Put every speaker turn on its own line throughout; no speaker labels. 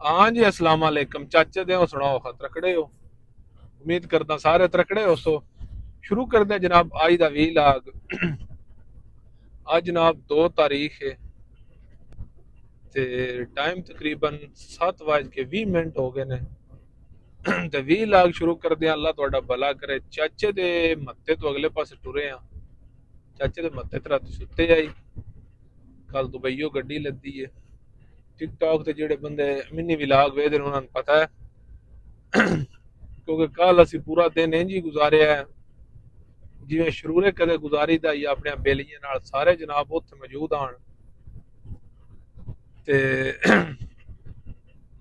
हाँ जी, अस्सलाम वालेकुम चाचे दे हो, सुनाओ खत रखड़े हो। उम्मीद करदा सारे तरकड़े हो सो। शुरू करते हैं जनाब आज दा वी लाग। आज जनाब 2 तारीख है ते टाइम तकरीबन 7:20 हो गए ने। ते वी लाग शुरू करदे हैं। अल्लाह तुहाडा भला करे। चाचे दे मत्ते तो अगले पासे टुरे हैं। चाचे दे मत्ते ते राती सुत्ते आई। कल दुबईयो गड्डी लद्दी है। टिकटॉक ते जेड़े बंदे मिनी विलाग वेखदे ने उन्हां नूं पता है, क्योंकि कल असी पूरा दिन इंज ही गुजारिया है जिवें शरूरे कदे गुजारी दा ही अपने बेलियां नाल। सारे जनाब उत्थे मौजूद आन ते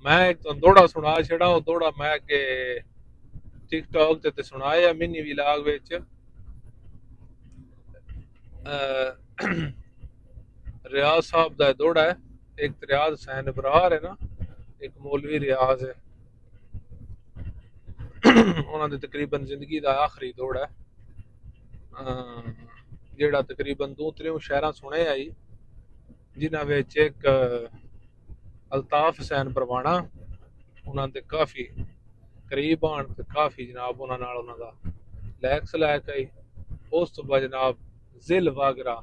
मैं एक तो दौड़ा सुना छड़ा। वो दौड़ा मैं अगे टिकटॉक ते सुनाया मिनी विलाग विच। रियाज साहब दा दौड़ा है। एक तो रियाज हुसैन इब्रार है ना, एक मौलवी रियाज है। उन्हां दी तकरीबन जिंदगी दा आखिरी दौड़ा है। जेड़ा तकरीबन 2-3 शहरां सुने आई, जिन्हां विच एक अल्ताफ हुसैन परवाना उन्हां दे काफी करीब आन ते काफी जनाब उन्हां नाल उन्हां दा लैक सलैक आई। उस तो बाद जनाब जिल वागरा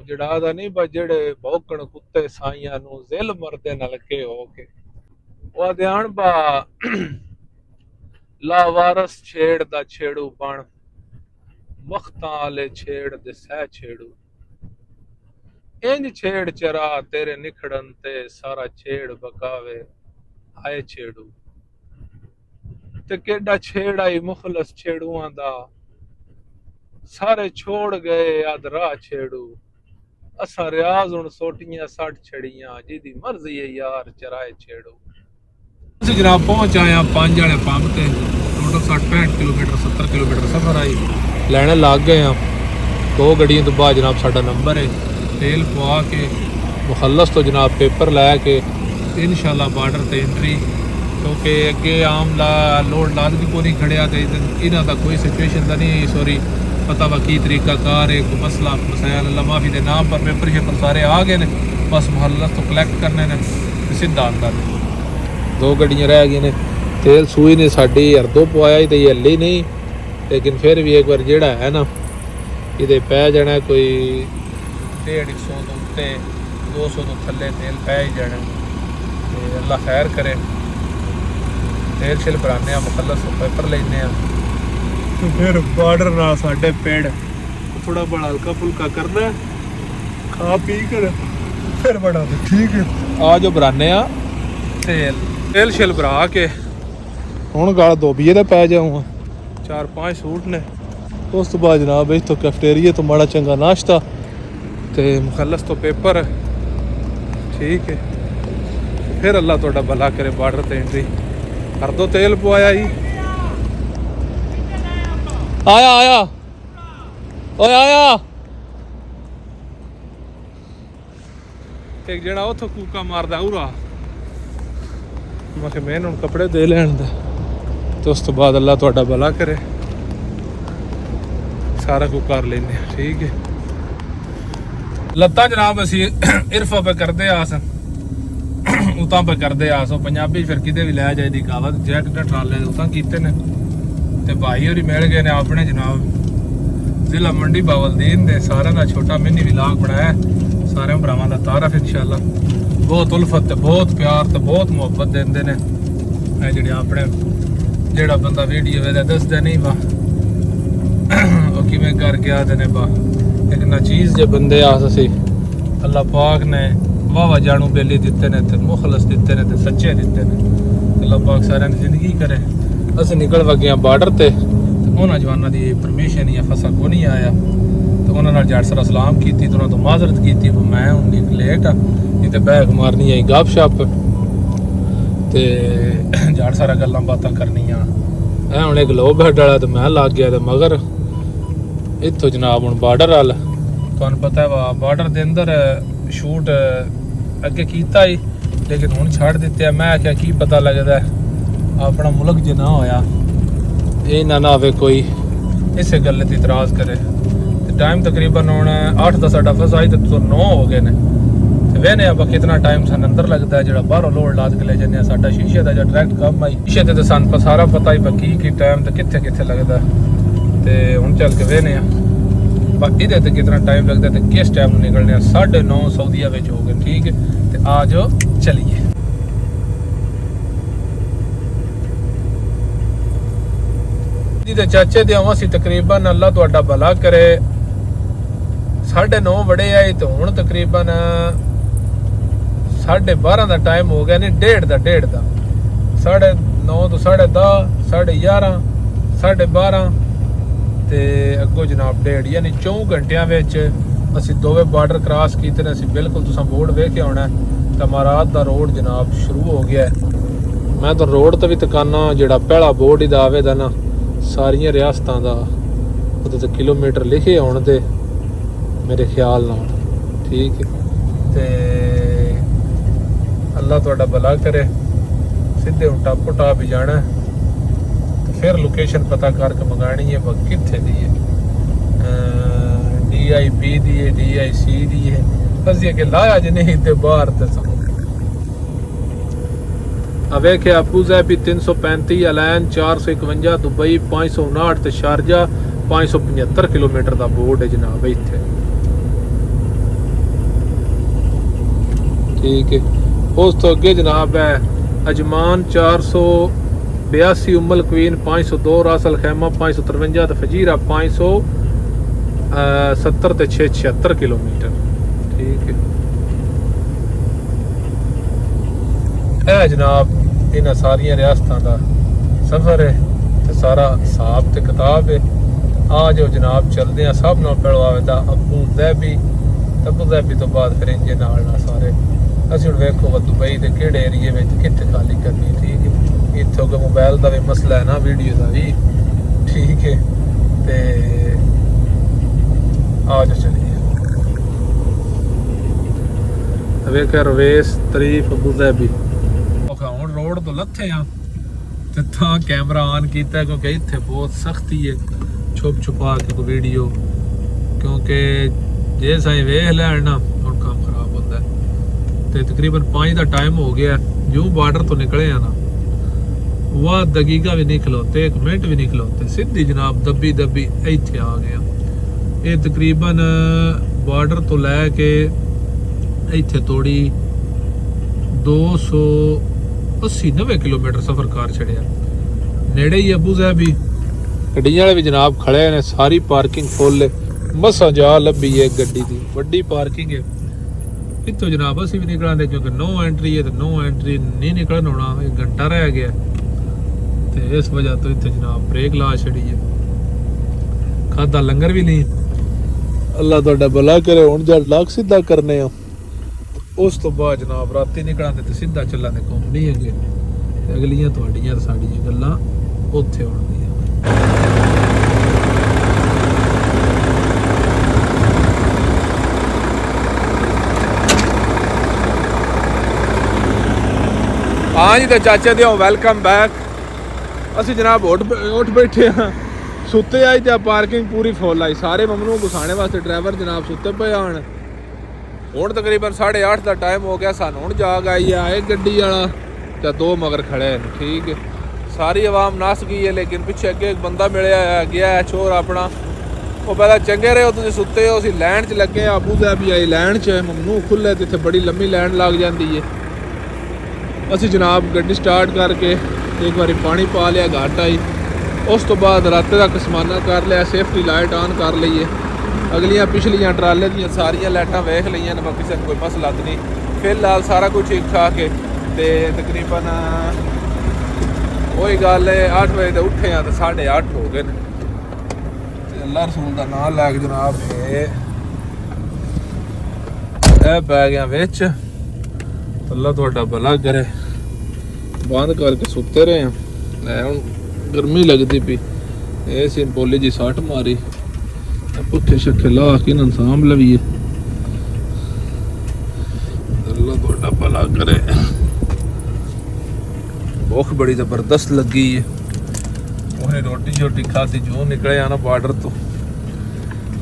जेड़ा आदा नहीं बस जेड़े भौकण कुत्ते साइयां नू जिल मरदे नलके हो के वो ध्यान बा लावारस छेड़ दा छेड़ू बण मख्तां आले छेड़ दे सह छेड़ू इंज छेड़ चरा तेरे निखड़न ते सारा छेड़ बकावे हाय छेड़ू ते केडा छेड़ आई मुखलस छेड़ुआं दा सारे छोड़ गए अद राह छेड़ू असा रियाज हुण सोटियां 60 छड़ियां जिदी मर्जी है यार चराए छेड़ू। ਅਸੀਂ ਜਨਾਬ ਪਹੁੰਚ ਆਏ ਆ 5 ਵਾਲੇ ਪੰਪ ਤੇ। ਟੋਟਲ 60-65 ਕਿਲੋਮੀਟਰ 70 ਕਿਲੋਮੀਟਰ ਸਫ਼ਰ ਆਈ। ਲੈਣੇ ਲੱਗ ਗਏ ਆ। 2 ਗੱਡੀਆਂ ਤੋਂ ਬਾਅਦ ਜਨਾਬ ਸਾਡਾ ਨੰਬਰ ਹੈ। ਤੇਲ ਪਵਾ ਕੇ ਮੁਖਲਸ ਤੋਂ ਜਨਾਬ ਪੇਪਰ ਲੈ ਕੇ ਇਨਸ਼ਾਅੱਲਾ ਬਾਰਡਰ ਤੇ ਐਂਟਰੀ। ਕਿਉਂਕਿ ਅੱਗੇ ਆਮ ਲੋਡ ਲਾਜ਼ਮੀ ਕੋਈ ਨਹੀਂ ਖੜਿਆ ਤੇ ਇਹਨਾਂ ਦਾ ਕੋਈ ਸਿਚੁਏਸ਼ਨ ਦਾ ਨਹੀਂ ਸੌਰੀ पता वा की तरीका कार है। कोई मसला मसायल अल्लाह माफ़ी दे नाम पर पेपर शेपर सारे आ गए ने। बस मुहल्लस तो कलैक्ट करने ने सीधा अंदर। 2 गड्डियां रह गई ने। तेल सूई ने साड़ी अर्दो पवाया तो ये हल्ली नहीं, लेकिन फिर भी एक बार जेड़ा है ना ये पै जाना कोई 150 तो उत्ते 200 तो थले तेल पै ही जाना। तो अल्लाह खैर करे। तेल शिल भराने मुखलस तो पेपर लेने फिर बार्डर ना साढ़े पेड़ थोड़ा बड़ा हल्का फुल्का करना है, खा पी कर फिर बड़ा ठीक है। आ जो भराने तेल तेल शिल भरा के हूँ गल धोबीए तो पै जाऊँ। 4-5 सूट ने। उस तो बाद जनाब इस तो कैफेटेरिए तो माड़ा चंगा नाश्ता तो मुखलस तो पेपर ठीक है। फिर अल्लाह थोड़ा भला करे बार्डर ते एंट्री कर दो। तेल पवाया ही आया आया ओए आया। एक जना उतो कूका मारदा उरा मैं मैं हूँ कपड़े दे लैन दे। तो उस तो बाद अल्लाह थोड़ा भला करे सारा कुछ कर लेने ठीक है। लत्ता जनाब असी इरफा पे करते आस उतां पे करते आस। पंजाबी फिर किते भी लै जाए दी कहावत जैकट ट्राले उतां कीते ने ते भाई होरी मिल गए ने अपने जनाब जिला मंडी बावलदीन दे। सारे का छोटा मिनी विलाग बनाया सारे भरावां दा तारफ इंशाअल्लाह। बहुत उल्फत ते बहुत प्यार ते बहुत मुहब्बत देंदे ने जेड़े अपने जेड़ा बंदा वीडियो वेदा दसदा नहीं वा ओ किवें करके आदे ने बा एक ना चीज़ जे बंदे आस असी अल्लाह पाक ने वाह जानू बेली दिते ने ते मुखलस दिते ने ते सच्चे दिते ने। अल्लाह पाक सारे दी जिंदगी करे। अस निकल वगे बार्डर ते उन्होंने जवानों की परमिशन या फसा को नहीं आया तो उन्होंने जट सर सलाम की तो उन्होंने तो माजरत की मैं हूँ लेट आ नहीं तो बैग मारनी आई गप शप तो जट सारा गल्लां बातां करनियां है। हूँ एक लोग हड वाला तो मैं लग गया तो मगर इतों जनाब हूँ बार्डर वाल तुहानू पता है बार्डर के अंदर शूट अगे किया ही लेकिन हूँ छड़ दिते। मैं आख्या की पता लगता अपना मुल्क जो ना होया ये ना आवे कोई इस गल की इतराज़ करे। टाइम तकरीबन हूँ 8 का साडा फस आई तो 9 हो गए ने। ਵੇਨੇ ਆਪਾਂ ਕਿੰਨਾ ਟਾਈਮ ਸਾਨੂੰ ਅੰਦਰ ਲੱਗਦਾ ਹੈ ਜਿਹੜਾ ਬਾਹਰੋਂ ਲੋਡ ਲਾਦ ਕੇ ਲੈ ਜਾਂਦੇ ਆ ਸਾਡਾ ਸ਼ੀਸ਼ੇ ਦਾ ਜਾਂ ਡਾਇਰੈਕਟ ਕੰਮ ਆਈ ਸ਼ੀਸ਼ੇ ਤੇ ਸਾਨੂੰ ਸਾਰਾ ਪਤਾ ਹੀ ਬਾਕੀ ਕੀ ਟਾਈਮ ਤੇ ਕਿੱਥੇ ਲੱਗਦਾ ਤੇ ਹੁਣ ਚੱਲ ਕੇ ਵੇਨੇ ਆ ਬਾਕੀ ਇਹਦੇ ਤੇ ਕਿੰਨਾ ਟਾਈਮ ਲੱਗਦਾ ਤੇ ਕਿਸ ਟਾਈਮ ਨੂੰ ਨਿਕਲਣੇ ਆ 9:30 ਸਾਊਦੀਆ ਵਿੱਚ ਹੋ ਗਏ ਠੀਕ ਹੈ ਤੇ ਆ ਜਾਓ ਚਲੀਏ ਤੇ ਚਾਚੇ ਦੇ ਆਵਾਂ ਸੀ ਤਕਰੀਬਨ ਅੱਲਾ ਤੁਹਾਡਾ ਭਲਾ ਕਰੇ 9:30 ਵੜੇ ਆਏ ਤੇ ਹੁਣ ਤਕਰੀਬਨ 12:30 ਦਾ ਟਾਈਮ ਹੋ ਗਿਆ ਨਹੀਂ 1:30 ਦਾ 9:30 ਤੋਂ 10:30 11:30 12:30 ਤੇ ਅੱਗੋਂ ਜਨਾਬ 1:30 ਯਾਨੀ 4 ਘੰਟਿਆਂ ਵਿੱਚ ਅਸੀਂ ਦੋਵੇਂ ਬਾਰਡਰ ਕ੍ਰਾਸ ਕੀਤੇ ਨੇ ਅਸੀਂ ਬਿਲਕੁਲ ਤੁਸੀਂ ਬੋਰਡ ਵੇਖ ਕੇ ਆਉਣਾ ਤਾਂ ਮਾਰਾਤ ਦਾ ਰੋਡ ਜਨਾਬ ਸ਼ੁਰੂ ਹੋ ਗਿਆ ਮੈਂ ਤਾਂ ਰੋਡ ਤੇ ਵੀ ਤਕਾਨਾ ਜਿਹੜਾ ਪਹਿਲਾ ਬੋਰਡ ਇਹਦਾ ਆਵੇਦਾ ਨਾ ਸਾਰੀਆਂ ਰਿਆਸਤਾਂ ਦਾ ਉਹਦੇ ਤੇ ਕਿਲੋਮੀਟਰ ਲਿਖੇ ਆਉਣ ਤੇ ਮੇਰੇ ਖਿਆਲ ਨਾਲ ਠੀਕ ਤੇ ਅੱਲਾ ਤੁਹਾਡਾ ਭਲਾ ਕਰੇ ਸਿੱਧੇ ਹੁਣ ਟਾਪੋ ਟਾਪ ਹੀ ਜਾਣਾ ਤੇ ਫਿਰ ਲੋਕੇਸ਼ਨ ਪਤਾ ਕਰਕੇ ਮੰਗਾਣੀ ਹੈ ਕਿੱਥੇ ਦੀ ਹੈ DIP ਦੀ ਹੈ DIC ਦੀ ਹੈ ਅਸੀਂ ਕਿ ਲਾਇਆ ਜੇ ਨਹੀਂ ਤੇ ਬਾਹਰ ਤੇ ਸਭ ਅਵੇ ਕਿ ਅਬੂ ਜ਼ੈਬੀ 335 ਅਲੈਨ 451 ਦੁਬਈ 559 ਤੇ ਸ਼ਾਰਜਾ 575 ਕਿਲੋਮੀਟਰ ਦਾ ਬੋਰਡ ਹੈ ਜਨਾਬ ਇੱਥੇ ਠੀਕ ਹੈ ਉਸ ਤੋਂ ਅੱਗੇ ਜਨਾਬ ਹੈ ਅਜਮਾਨ 482 ਉਮਲ ਕੁਈਨ 502 ਰਾਸ ਅਲ ਖੈਮਾ 553 ਤੇ ਫਜੀਰਾ 570 ਤੇ 676 ਕਿਲੋਮੀਟਰ ਠੀਕ ਹੈ ਇਹ ਜਨਾਬ ਇਹਨਾਂ ਸਾਰੀਆਂ ਰਿਆਸਤਾਂ ਦਾ ਸਫ਼ਰ ਹੈ ਤੇ ਸਾਰਾ ਹਿਸਾਬ ਤੇ ਕਿਤਾਬ ਹੈ ਆ ਜੋ ਜਨਾਬ ਚੱਲਦੇ ਆ ਸਭ ਨਾਲ ਪਹਿਲਾਂ ਆਵੇਦਾ ਅਬੂ ਜ਼ੈਬੀ ਤੋਂ ਬਾਅਦ ਫਿਰ ਇੰਜੇ ਨਾਲ ਸਾਰੇ ਅਸੀਂ ਹੁਣ ਵੇਖੋ ਦੁਬਈ ਦੇ ਕਿਹੜੇ ਏਰੀਏ ਵਿੱਚ ਕਿੱਥੇ ਖਾਲੀ ਕਰਨੀ ਠੀਕ ਹੈ ਇੱਥੋਂ ਕਿ ਮੋਬਾਈਲ ਦਾ ਵੀ ਮਸਲਾ ਹੈ ਨਾ ਵੀਡੀਓ ਦਾ ਵੀ ਠੀਕ ਹੈ ਤੇ ਆ ਜੋ ਚਲੀਏ ਵੇਖਿਆ ਰਵੇਸ ਤਰੀਫ ਅਬੂ ਜ਼ੈਬੀ ਹੁਣ ਰੋਡ ਤੋਂ ਲੱਥੇ ਆ ਤੇ ਤਾਂ ਕੈਮਰਾ ਆਨ ਕੀਤਾ ਕਿਉਂਕਿ ਇੱਥੇ ਬਹੁਤ ਸਖਤੀ ਹੈ ਛੁਪਾ ਕੇ ਕੋਈ ਵੀਡੀਓ ਕਿਉਂਕਿ ਜੇ ਸਾਈ ਵੇਖ ਲੈਣ ਨਾ ਹੁਣ ਕੰਮ ਖਰਾਬ ਹੁੰਦਾ ਤੇ ਤਕਰੀਬਨ 5 ਦਾ ਟਾਈਮ ਹੋ ਗਿਆ ਜੋ ਬਾਰਡਰ ਤੋਂ ਨਿਕਲੇ ਆ ਨਾ ਵਾਹ ਦਕੀਕਾ ਵੀ ਨਹੀਂ ਖਲੋਤੇ 1 ਮਿੰਟ ਵੀ ਨਹੀਂ ਖਲੋਤੇ ਸਿੱਧੀ ਜਨਾਬ ਦੱਬੀ ਇੱਥੇ ਆ ਗਿਆ ਇਹ ਤਕਰੀਬਨ ਬਾਰਡਰ ਤੋਂ ਲੈ ਕੇ ਇੱਥੇ ਤੋੜੀ 280-90 ਕਿਲੋਮੀਟਰ ਸਫ਼ਰ ਕਾਰ ਛੜਿਆ ਨੇੜੇ ਹੀ ਅਬੂ ਜ਼ੈਬੀ ਗੱਡੀਆਂ ਵਾਲੇ ਵੀ ਜਨਾਬ ਖੜੇ ਨੇ ਸਾਰੀ ਪਾਰਕਿੰਗ ਫੁੱਲ ਮਸਾਂ ਜਾ ਲੱਭੀ ਹੈ ਗੱਡੀ ਦੀ ਵੱਡੀ ਪਾਰਕਿੰਗ ਹੈ ਇੱਥੋਂ ਜਨਾਬ ਅਸੀਂ ਵੀ ਨਿਕਲਾਂਦੇ ਕਿਉਂਕਿ ਨੋ ਐਂਟਰੀ ਹੈ ਤੇ ਨੋ ਐਂਟਰੀ ਨਹੀਂ ਨਿਕਲਣ ਹੋਣਾ 1 ਘੰਟਾ ਰਹਿ ਗਿਆ ਤੇ ਇਸ ਵਜ੍ਹਾ ਤੋਂ ਇੱਥੇ ਜਨਾਬ ਬ੍ਰੇਕ ਲਾ ਛੜੀ ਹੈ ਖਾਦਾ ਲੰਗਰ ਵੀ ਨਹੀਂ ਅੱਲਾ ਤੁਹਾਡਾ ਭਲਾ ਕਰੇ ਹੁਣ ਜਦ ਲੱਗ ਸਿੱਧਾ ਕਰਨੇ ਆ ਉਸ ਤੋਂ ਬਾਅਦ ਜਨਾਬ ਰਾਤੀ ਨਿਕਲਾਂਦੇ ਤੇ ਸਿੱਧਾ ਚੱਲਾਂਦੇ ਘੁੰਮਣੀ ਹੈਗੇ ਤੇ ਅਗਲੀਆਂ ਤੁਹਾਡੀਆਂ ਤੇ ਸਾਡੀਆਂ ਗੱਲਾਂ ਉੱਥੇ ਹੋਣਗੀਆਂ ਹਾਂ ਜੀ ਤੇ ਚਾਚੇ ਦਿਓ ਵੈਲਕਮ ਬੈਕ ਅਸੀਂ ਜਨਾਬ ਉੱਠ ਬੈਠੇ ਹਾਂ ਸੁੱਤੇ ਆਈ ਤੇ ਪਾਰਕਿੰਗ ਪੂਰੀ ਫੁੱਲ ਆਈ ਸਾਰੇ ਮਮਨੂੰ ਗੁਸਾਣੇ ਵਾਸਤੇ ਡਰਾਈਵਰ ਜਨਾਬ ਸੁੱਤੇ ਪਏ ਆਣ ਹੁਣ ਤਕਰੀਬਨ 8:30 ਦਾ ਟਾਈਮ ਹੋ ਗਿਆ ਸਾਨੂੰ ਹੁਣ ਜਾਗ ਆਈ ਆ ਇਹ ਗੱਡੀ ਵਾਲਾ ਤੇ 2 ਮਗਰ ਖੜੇ ਨੇ ਠੀਕ ਹੈ ਸਾਰੀ ਆਵਾਮ ਨਸ ਗਈ ਹੈ ਲੇਕਿਨ ਪਿੱਛੇ ਅੱਗੇ ਇੱਕ ਬੰਦਾ ਮਿਲਿਆ ਗਿਆ ਚੋਰ ਆਪਣਾ ਉਹ ਪਹਿਲਾਂ ਚੰਗੇ ਰਹੇ ਤੁਸੀਂ ਸੁੱਤੇ ਹੋ ਅਸੀਂ ਲਾਈਨ 'ਚ ਲੱਗੇ ਆ ਅਬੂ ਜ਼ੈਬੀ ਆਈ ਲਾਈਨ 'ਚ ਮਮਨੂੰ ਖੁੱਲੇ ਤੇ ਇੱਥੇ ਬੜੀ ਲੰਮੀ ਲਾਈਨ ਲੱਗ ਜਾਂਦੀ ਹੈ ਅਸੀਂ ਜਨਾਬ ਗੱਡੀ ਸਟਾਰਟ ਕਰਕੇ ਇੱਕ ਵਾਰੀ ਪਾਣੀ ਪਾ ਲਿਆ ਘਾਟ ਆਈ ਉਸ ਤੋਂ ਬਾਅਦ ਰਾਤੇ ਦਾ ਕਸਮਾਨਾ ਕਰ ਲਿਆ ਸੇਫਟੀ ਲਾਈਟ ਆਨ ਕਰ ਲਈਏ ਅਗਲੀਆਂ ਪਿਛਲੀਆਂ ਟਰਾਲੇ ਦੀਆਂ ਸਾਰੀਆਂ ਲਾਈਟਾਂ ਵੇਖ ਲਈਆਂ ਨੇ ਬਾਕੀ ਸਾਨੂੰ ਕੋਈ ਮਸਲਾ ਨਹੀਂ ਫਿਲਹਾਲ ਸਾਰਾ ਕੁਝ ਠੀਕ ਠਾਕ ਹੈ ਤੇ ਤਕਰੀਬਨ ਉਹੀ ਗੱਲ ਹੈ 8 ਵਜੇ ਤੇ ਉੱਠੇ ਆ ਤੇ 8:30 ਹੋ ਗਏ ਨੇ ਤੇ ਅੱਲਾ ਰਸੂਲ ਦਾ ਨਾਮ ਲੈ ਕੇ ਜਨਾਬ ਇਹ ਪੈ ਗਿਆ ਵਿੱਚ ਅੱਲਾ ਤੁਹਾਡਾ ਭਲਾ ਕਰੇ ਬੰਦ ਕਰਕੇ ਸੁੱਤੇ ਰਹੇ ਆ ਲੈ ਹੁਣ ਗਰਮੀ ਲੱਗਦੀ ਪਈ ਇਹ ਸੀ ਬੋਲੀ ਜੀ ਸੱਟ ਮਾਰੀ ਪੁੱਠੇ ਛੱਕੇ ਲਾ ਕੇ ਨਾ ਸਾਂਭ ਲਵੀਏ ਅੱਲਾ ਤੁਹਾਡਾ ਭਲਾ ਕਰੇ ਭੁੱਖ ਬੜੀ ਜ਼ਬਰਦਸਤ ਲੱਗੀ ਹੈ ਉਹਨੇ ਰੋਟੀ ਖਾਧੀ ਜੋ ਨਿਕਲਿਆ ਨਾ ਬਾਰਡਰ ਤੋਂ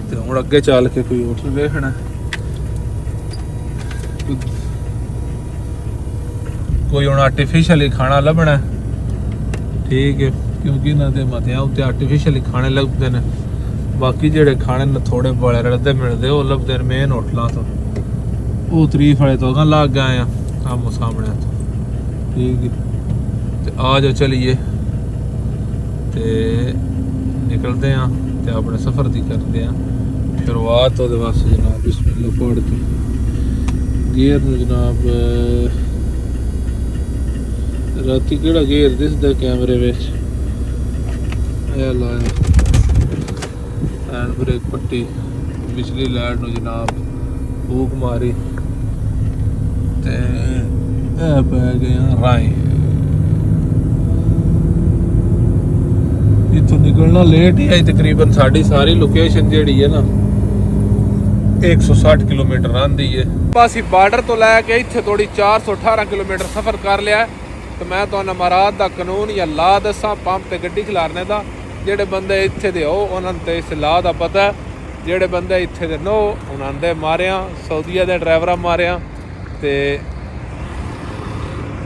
ਤੇ ਹੁਣ ਅੱਗੇ ਚੱਲ ਕੇ ਕੋਈ ਹੋਟਲ ਵੇਖਣਾ कोई हुण आर्टिफिशियल ही खाना लभना ठीक है क्योंकि इन्हां दे मतियां उत्ते आर्टिफिशियल ही खाने लभदे ने बाकी जेहड़े खाने ने थोड़े बड़े रलदे मिलदे ओह लभदे ने मेन होटलां तो ओह तरीफ वाले तो अगां लग गए हैं आमो सामने तो ठीक है ते आ जाओ चलिए ते निकलते हैं ते अपने सफ़र की करते हैं शुरुआत तो वास्ते जनाब बिस्मिल्लाह पढ़ के गेयर में जनाब राती केड़ा गेयर दिसदा कैमरे विच ए लाया हैंड ब्रेक पट्टी पिछली लाइट नु जनाब फूक मारी ते ए पै गए राई इत्थों निकलना लेट ही है तकरीबन साड़ी सारी लोकेशन जेड़ी है ना 160 किलोमीटर आंदी है बस बार्डर तो लैके इत्थे थोड़ी 418 किलोमीटर सफ़र कर लिया तो मैं तो अमारात दा कानून या ला दसा पंप ते गड्डी खिलारने दा जेड़े बंदे इत्थे दे हो उन्हां ते इस ला दा पता है जेड़े बंदे इत्थे दे नो उन्हां दे मारिया सऊदीया दे ड्राइवरा मारिया ते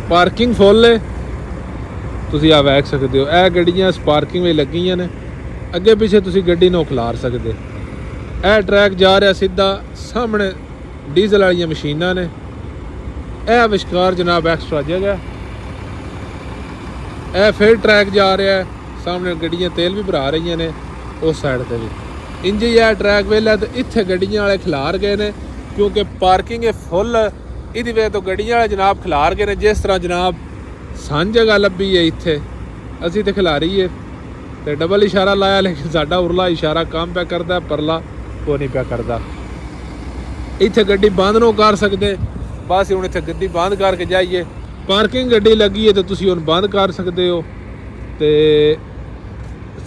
पार्किंग फुल है ਤੁਸੀਂ ਆ ਵੇਖ ਸਕਦੇ ਹੋ ਇਹ ਗੱਡੀਆਂ ਪਾਰਕਿੰਗ ਵਿੱਚ ਲੱਗੀਆਂ ਨੇ ਅੱਗੇ ਪਿੱਛੇ ਤੁਸੀਂ ਗੱਡੀ ਨੂੰ ਖਿਲਾਰ ਸਕਦੇ ਇਹ ਟਰੈਕ ਜਾ ਰਿਹਾ ਸਿੱਧਾ ਸਾਹਮਣੇ ਡੀਜ਼ਲ ਵਾਲੀਆਂ ਮਸ਼ੀਨਾਂ ਨੇ ਇਹ ਵਿਚਕਾਰ ਜਨਾਬ ਐਕਸਟਰਾ ਜਗ੍ਹਾ ਇਹ ਫਿਰ ਟਰੈਕ ਜਾ ਰਿਹਾ ਸਾਹਮਣੇ ਗੱਡੀਆਂ ਤੇਲ ਵੀ ਭਰਾ ਰਹੀਆਂ ਨੇ ਉਸ ਸਾਈਡ ਤੇ ਵੀ ਇੰਜ ਹੀ ਇਹ ਟਰੈਕ ਵੇਲਾ ਤੇ ਇੱਥੇ ਗੱਡੀਆਂ ਵਾਲੇ ਖਿਲਾਰ ਗਏ ਨੇ ਕਿਉਂਕਿ ਪਾਰਕਿੰਗ ਹੈ ਫੁੱਲ ਇਹਦੀ ਵਜ੍ਹਾ ਤੋਂ ਗੱਡੀਆਂ ਵਾਲੇ ਜਨਾਬ ਖਿਲਾਰ ਗਏ ਨੇ ਜਿਸ ਤਰ੍ਹਾਂ ਜਨਾਬ सान जगह लभी है इत्थे असी तो खिलारी है तो डबल इशारा लाया लेकिन साडा उरला इशारा काम पे करता परला वो नहीं पे करता इत्थे गड्डी बंद नहीं कर सकते बस हुण इत्थे गड्डी बंद करके जाइए पार्किंग गड्डी लगी है तो तुसीं हुण बंद कर सकते हो तो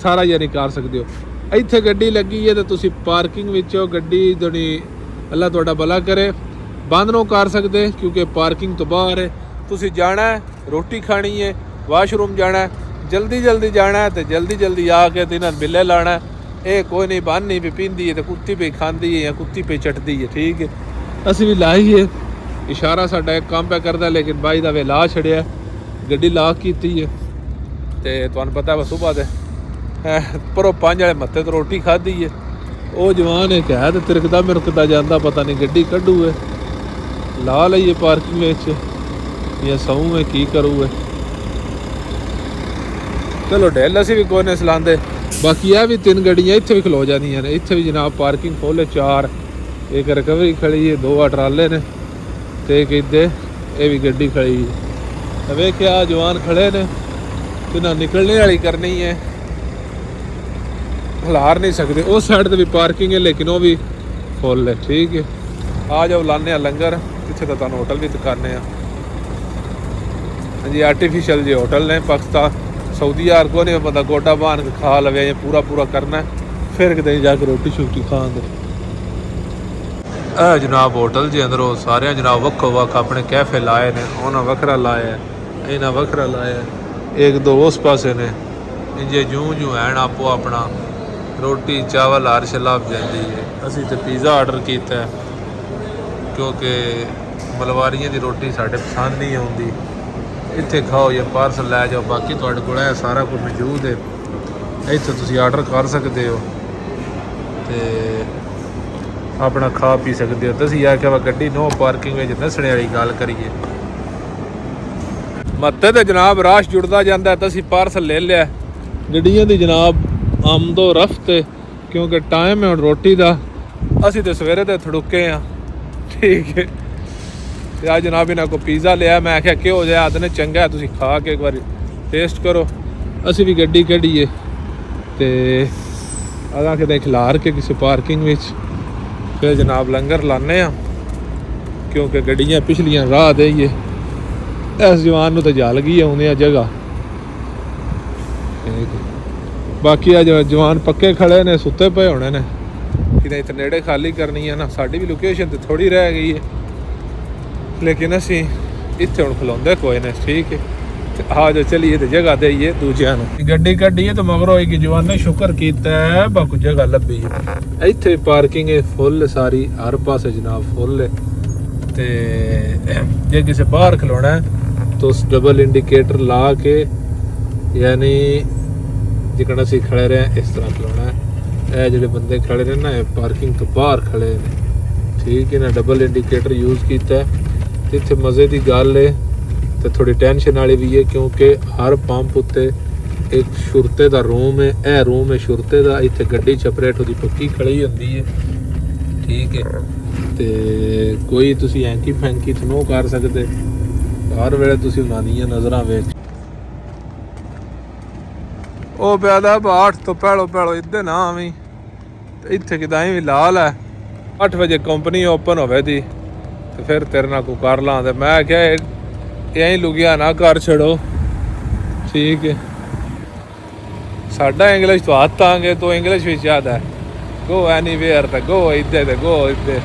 सारा यानी कर सकते हो इत्थे गड्डी लगी है तो तुसीं पार्किंग विचों गड्डी दोनी अल्लाह तुहाडा भला करे बंद नहीं कर सकते क्योंकि पार्किंग तो बाहर है तुसीं जाना है रोटी खानी है वाशरूम जाना है जल्दी जल्दी जाना है तो जल्दी जल्दी आके तो इन्हां बिल्ले लाना है ये कोई नहीं बन नहीं भी पींदी है तो कुत्ती पे खांदी है या कुत्ती पे चटदी है ठीक है असीं भी लाई है इशारा साडा एक काम पे करदा लेकिन बाई दा वे ला छड़िया गड्डी लाक कीती है ते तुहानूं पता है सुबह दे परो 5 वाले मत्थे तो रोटी खाधी है वो जवान एक है तो तिरकदा मिरकदा जांदा पता नहीं गड्डी कड्डू है ला लईए पार्किंग विच या सहूँ में की करूँ है चलो ढेल असी भी कोई नहीं सलांदे बाकी यह भी 3 गड्डियाँ इत्थे भी खलो जांदियां ने इत्थे भी जनाब पार्किंग फुल है 4 एक रिकवरी खड़ी है 2 ट्राले ने ते एक इधे ये भी गड्डी खड़ी है वेख्या जवान खड़े ने इन्हां निकलने वाली करनी है खिलार नहीं सकते उस साइड ते भी पार्किंग है लेकिन वो भी फुल है ठीक है आ जाओ लाने लंगर इत्थे तो तुहानूं होटल भी दिखाने जी आर्टिफिशियल जो होटल ने पाकिस्तान सऊदी यार को नहीं बंदा गोडा बांध के खा लवे पूरा पूरा करना है फिर कहीं जाके रोटी शोटी खान दे जनाब होटल जे अंदरों सारे जनाब वक्खो वक्ख अपने कैफे लाए ने उन्हें वखरा लाया इन्हें वखरा लाया एक दो उस पासे ने इंजे जूं जूं हैं आपो अपना रोटी चावल हर शलाब जाती है असी तो पिज़्ज़ा आर्डर किया क्योंकि मलवारियां की रोटी साढ़े पसंद नहीं आती इत्थे खाओ या पार्सल लै जाओ बाकी तुहाडे कोल सारा कुछ मौजूद है इत्थे तुसीं आर्डर कर सकते हो ते अपना खा पी सकते हो तुसीं आख्या वा गड्डी नो पार्किंग में नसने वाली गल करिए मत्ते ते जनाब राश जुड़दा जांदा है तुसीं पार्सल ले लिया गड्डियां दी जनाब आमदो रफ्त क्योंकि टाइम है हुण रोटी दा असीं ते सवेरे ते थड़ुके हाँ ठीक है आ जनाब इन्हों को पिज़्ज़ा लिया मैं आख्या कि हो जाए आदने चंगा है तुसीं खा के एक बार टेस्ट करो असी भी गड्डी कढ़ीए तो अदा कि खिलार के किसी पार्किंग में फिर जनाब लंगर लाने क्योंकि गड्डियां पिछलियां राह देइए इस जवान तो जा लगी आने जगह बाकी अज जवान पक्के खड़े ने सुते पे होने ने कि इतने नेड़े खाली करनी है ना साड़ी भी लोकेशन तो थोड़ी रह गई है लेकिन असी इत्थे हुण खलोंदे कोई नहीं ठीक है आ जाओ चलिए तो जगह देइए दूजियां नूं गड्डी कड्ढीए तो मगर होई कि जवान ने शुक्र कीता है बाकू जगह लभी है इत्थे पार्किंग है फुल सारी हर पासे जनाब फुल है ਤੇ ਜੇ ਕਿਸੇ ਬਾਹਰ ਖਲੋਣਾ ਹੈ तो उस डबल इंडिकेटर ला के यानी जिकण असीं खड़े रहे इस तरह खलोना है। ਇਹ ਜਿਹੜੇ ਬੰਦੇ ਖੜੇ ਨੇ ਨਾ ਇਹ ਪਾਰਕਿੰਗ ਤੋਂ ਬਾਹਰ ਖੜੇ ਨੇ, ਠੀਕ ਹੈ ਨਾ। ਡਬਲ ਇੰਡੀਕੇਟਰ ਯੂਜ਼ ਕੀਤਾ ਤੇ ਇੱਥੇ ਮਜ਼ੇ ਦੀ ਗੱਲ ਹੈ ਤੇ ਥੋੜੀ ਟੈਨਸ਼ਨ ਵਾਲੀ ਵੀ ਹੈ ਕਿਉਂਕਿ ਹਰ ਪੰਪ ਉੱਤੇ ਇੱਕ ਸ਼ੁਰਤੇ ਦਾ ਰੂਮ ਹੈ। ਇਹ ਰੂਮ ਹੈ ਸ਼ੁਰਤੇ ਦਾ। ਇੱਥੇ ਗੱਡੀ ਛਪਰੇਟ ਉਹਦੀ ਪੱਕੀ ਖੜੀ ਹੁੰਦੀ ਹੈ, ਠੀਕ ਹੈ। ਤੇ ਕੋਈ ਤੁਸੀਂ ਐਂਕੀ ਫੈਂਕੀ ਤਾਂ ਨਹੀਂ ਕਰ ਸਕਦੇ, ਹਰ ਵੇਲੇ ਤੁਸੀਂ ਉਹਨਾਂ ਦੀਆਂ ਨਜ਼ਰਾਂ ਵਿੱਚ। ਉਹ ਪਿਆਦਾ ਬਾਠ ਤੋਂ ਪਹਿਲੋਂ ਇੱਧਰ ਨਾ ਆਵੀਂ, ਇੱਥੇ ਕਿਦਾਂ ਵੀ ਲਾਲ ਹੈ। 8 ਵਜੇ ਕੰਪਨੀ ਓਪਨ ਹੋਵੇ ਦੀ ਤੇ ਫਿਰ ਤੇਰੇ ਨਾਲ ਕੋਈ ਕਰ ਲਾਂ। ਤੇ ਮੈਂ ਕਿਹਾ ਐਂ ਲੁਕਿਆ ਨਾ ਕਰ ਛੜੋ, ਠੀਕ ਹੈ। ਸਾਡਾ ਇੰਗਲਿਸ਼ ਤੋਂ ਹੱਥ ਆਂਗੇ तो इंग्लिश ਵਿੱਚ ਜ਼ਿਆਦਾ ਗੋ ਐਨੀਵੇਅਰ ਤੇ ਗੋ ਇੱਧਰ ਤੇ ਗੋ ਇੱਧਰ।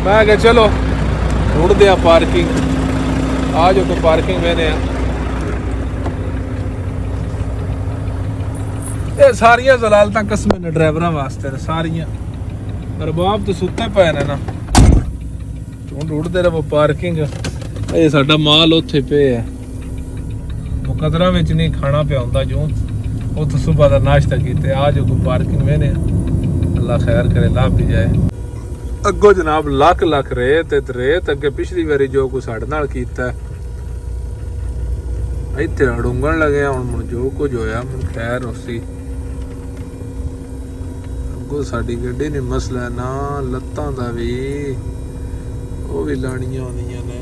ਮੈਂ ਕਿਹਾ ਚਲੋ ਢੂੰਢਦੇ ਆ ਪਾਰਕਿੰਗ, ਆ ਜੋ ਕੋਈ ਪਾਰਕਿੰਗ ਮੈਨੇ ਆ। ਇਹ ਸਾਰੀਆਂ ਜ਼ਲਾਲਤਾਂ ਕਸਮੇ ਨੇ ਡਰਾਈਵਰਾਂ ਵਾਸਤੇ ਨੇ ਸਾਰੀਆਂ। ਰਬਾਬ ਤੇ ਸੁੱਤੇ ਪਏ ਨੇ ਨਾ, ਢੂੰਢਦੇ ਰਹੋ ਪਾਰਕਿੰਗ। ਇਹ ਸਾਡਾ ਮਾਲ ਉੱਥੇ ਪਿਆ ਹੈ ਮੁਕਦਰਾ ਵਿੱਚ ਨਹੀਂ ਖਾਣਾ ਪਿਆ ਹੁੰਦਾ ਜੋ ਉੱਥੇ ਸੁਬਹ ਦਾ ਨਾਸ਼ਤਾ ਕੀਤੇ। ਆ ਜੋ ਕੋਈ ਪਾਰਕਿੰਗ ਮੈਨੇ ਅੱਲਾ ਖੈਰ ਕਰੇ ਲੱਭ ਵੀ ਜਾਏ। ਅੱਗੋਂ ਜਨਾਬ ਲੱਖ ਰੇਤ ਅੱਗੇ ਪਿਛਲੀ ਵਾਰੀ ਜੋ ਕੋਈ ਸਾਡੇ ਨਾਲ ਕੀਤਾ ਇੱਥੇ ਅੜੂੰਗਣ ਲੱਗਿਆ। ਹੁਣ ਜੋ ਕੁਝ ਹੋਇਆ ਹੁਣ ਖੈਰ ਉਸੀ ਅੱਗੋਂ ਸਾਡੀ ਗੱਡੀ ਨਹੀਂ ਮਸਲਾ ਨਾ ਲੱਤਾਂ ਦਾ ਵੀ, ਉਹ ਵੀ ਲਾਣੀਆਂ ਆਉਂਦੀਆਂ ਨੇ।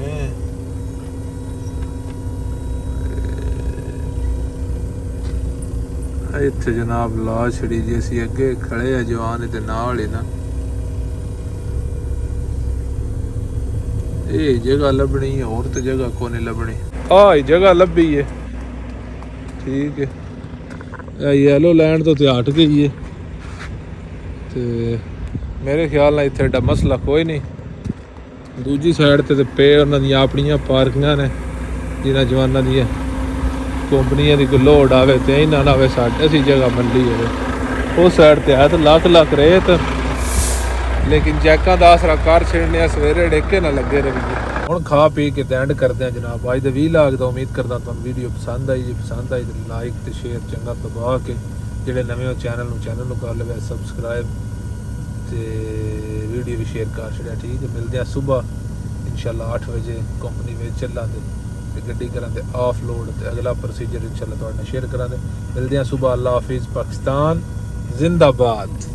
ਇੱਥੇ ਜਨਾਬ ਲਾ ਛੜੀ ਜੀ ਅਸੀਂ ਅੱਗੇ ਖੜੇ ਆ ਜਵਾਨ ਦੇ ਨਾਲ ਹੀ ਨਾ। ਇਹ ਜਗ੍ਹਾ ਲੱਭਣੀ ਹੈ, ਹੋਰ ਤੇ ਜਗ੍ਹਾ ਕੋਈ ਨਹੀਂ ਲੱਭਣੀ। ਆਹ ਹੀ ਜਗ੍ਹਾ ਲੱਭੀ ਹੈ, ਠੀਕ ਹੈ। ਇਹ ਯੈਲੋ ਲੈਂਡ ਤੋਂ ਤੇ ਹਟ ਗਈ ਹੈ ਤੇ ਮੇਰੇ ਖਿਆਲ ਨਾਲ ਇੱਥੇ ਏਡਾ ਮਸਲਾ ਕੋਈ ਨਹੀਂ। ਦੂਜੀ ਸਾਈਡ ਤੇ ਪੇ ਉਹਨਾਂ ਦੀਆਂ ਆਪਣੀਆਂ ਪਾਰਕਿੰਗਾਂ ਨੇ ਜਿਨ੍ਹਾਂ ਜਵਾਨਾਂ ਦੀਆਂ ਕੰਪਨੀਆਂ ਦੀ ਕੋਈ ਲੋਡ ਆਵੇ ਤੇ ਇਹਨਾਂ ਨਾ ਆਵੇ ਸਾਡੇ ਅਸੀਂ ਜਗ੍ਹਾ ਮੰਡੀ ਹੋਵੇ। ਉਸ ਸਾਈਡ ਤੇ ਹੈ ਤਾਂ ਲੱਖ ਰੇਤ, ਲੇਕਿਨ ਚੈੱਕਾਂ ਦਾ ਆਸਰਾ ਕਰ ਛੱਡਨੇ ਆ ਸਵੇਰੇ ਡੇਕੇ ਨਾ ਲੱਗੇ ਰਹੀਏ। ਹੁਣ ਖਾ ਪੀ ਕੇ ਐਂਡ ਕਰਦੇ ਆ ਜਨਾਬ ਅੱਜ ਦੇ 20 ਲੱਖ ਦਾ। ਉਮੀਦ ਕਰਦਾ ਤੁਹਾਨੂੰ ਵੀਡੀਓ ਪਸੰਦ ਆਈ। ਜੇ ਪਸੰਦ ਆਈ ਤਾਂ ਲਾਈਕ ਤੇ ਸ਼ੇਅਰ ਚੰਗਾ ਦਬਾ ਕੇ, ਜਿਹੜੇ ਨਵੇਂ ਹੋ ਚੈਨਲ ਨੂੰ ਕਰ ਲਵੇ ਸਬਸਕ੍ਰਾਈਬ ਤੇ ਵੀਡੀਓ ਵੀ ਸ਼ੇਅਰ ਕਰ ਛੱਡਿਆ, ਠੀਕ ਹੈ। ਮਿਲਦੇ ਆ ਸੁਬਹ ਇਨਸ਼ਾਅੱਲਾ 8 ਵਜੇ ਕੰਪਨੀ ਵਿੱਚ ਚੱਲਾਂਗੇ ਤੇ ਗੱਡੀ ਕਰਾਂਗੇ ਆਫ ਲੋਡ ਤੇ ਅਗਲਾ ਪ੍ਰੋਸੀਜਰ ਇਨਸ਼ਾਅੱਲਾ ਤੁਹਾਡੇ ਨਾਲ ਸ਼ੇਅਰ ਕਰਾਂਗੇ। ਮਿਲਦੇ ਆ ਸੁਬਹ। ਅੱਲਾ ਹਾਫਿਜ਼। ਪਾਕਿਸਤਾਨ ਜ਼ਿੰਦਾਬਾਦ।